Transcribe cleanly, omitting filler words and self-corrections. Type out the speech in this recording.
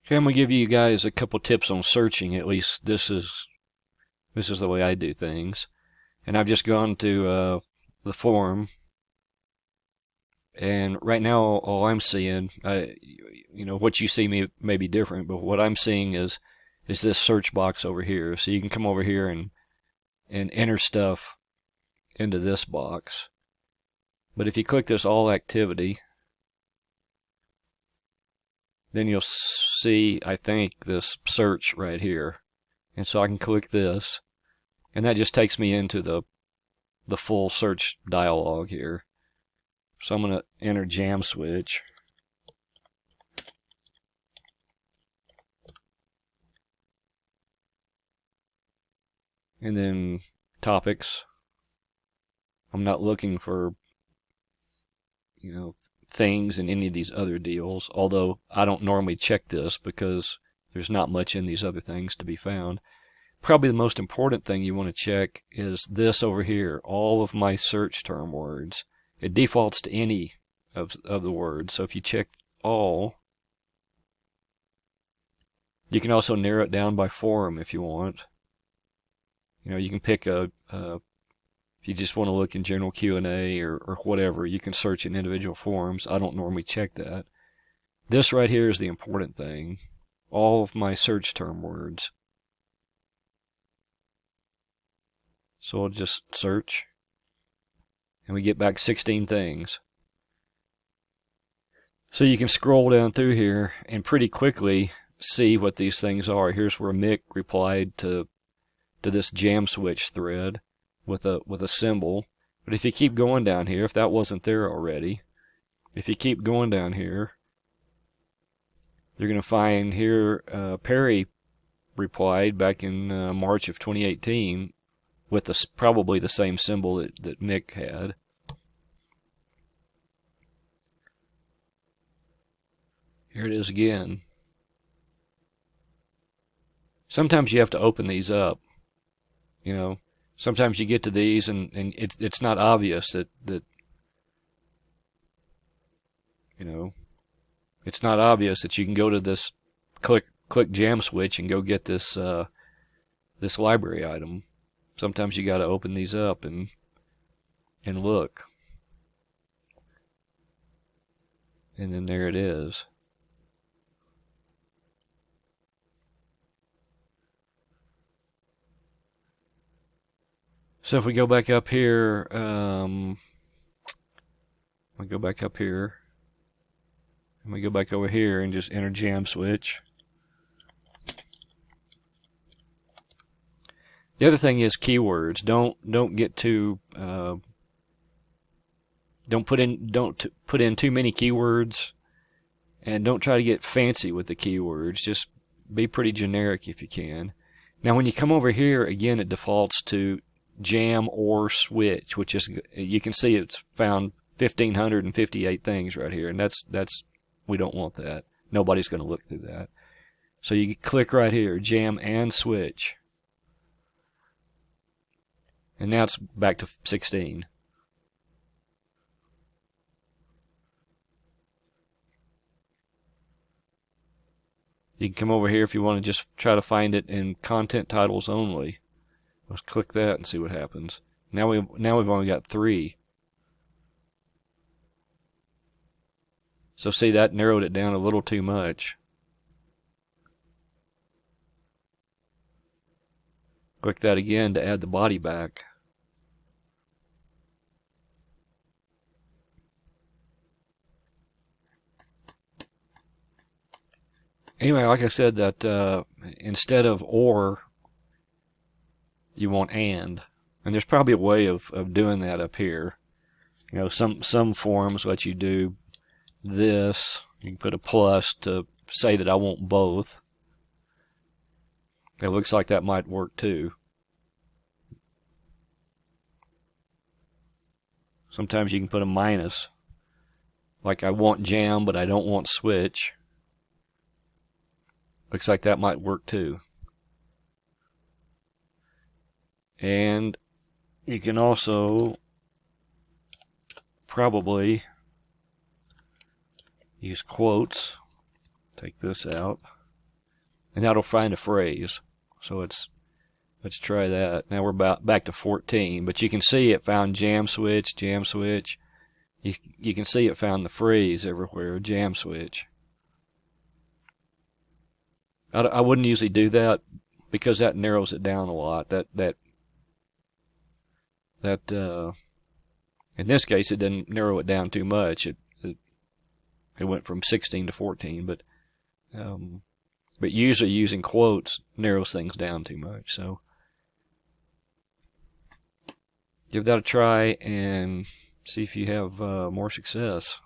Okay, I'm gonna give you guys a couple tips on searching. At least this is the way I do things. And I've just gone to the forum, and right now all I'm seeing, what you see may be different, but what I'm seeing is this search box over here. So you can come over here and enter stuff into this box. But if you click this all activity, then you'll see, I think, this search right here. And so I can click this, and that just takes me into the full search dialog here. So I'm going to enter jam switch. And then topics. I'm not looking for, things in any of these other deals, although I don't normally check this because there's not much in these other things to be found. Probably the most important thing you want to check is this over here, all of my search term words. It defaults to any of the words, so if you check all, you can also narrow it down by forum if you want. You can pick if you just want to look in general Q&A or whatever, you can search in individual forums. I don't normally check that. This right here is the important thing. All of my search term words. So I'll just search, and we get back 16 things. So you can scroll down through here and pretty quickly see what these things are. Here's where Mick replied to this jam switch thread with a symbol. But if you keep going down here, if that wasn't there already, if you keep going down here, you're going to find here Perry replied back in March of 2018 with probably the same symbol that Mick had. Here it is again. Sometimes you have to open these up. Sometimes you get to these and it's not obvious that it's not obvious that you can go to this click jam switch and go get this this library item. Sometimes you got to open these up and look. And then there it is. So if we go back up here, we go back up here, and we go back over here and just enter jam switch. The other thing is keywords. Don't get too don't put in too many keywords, and don't try to get fancy with the keywords. Just be pretty generic if you can. Now when you come over here again, it defaults to jam or switch, which is, you can see it's found 1,558 things right here, and that's we don't want that. Nobody's going to look through that. So you click right here, jam and switch, and now it's back to 16. You can come over here if you want to just try to find it in content titles only. Let's click that and see what happens. Now we've only got 3. So see, that narrowed it down a little too much. Click that again to add the body back. Anyway, like I said, that instead of or, you want and there's probably a way of doing that up here. Some forums let you do this. You can put a plus to say that I want both. It looks like that might work too. Sometimes you can put a minus, like I want jam but I don't want switch. Looks like that might work too. And you can also probably use quotes. Take this out. and that'll find a phrase. So let's try that. Now we're back to 14, but you can see it found jam switch, jam switch. You can see it found the phrase everywhere, jam switch. I wouldn't usually do that because that narrows it down a lot. That in this case, it didn't narrow it down too much. It went from 16 to 14, but usually using quotes narrows things down too much. So give that a try and see if you have more success.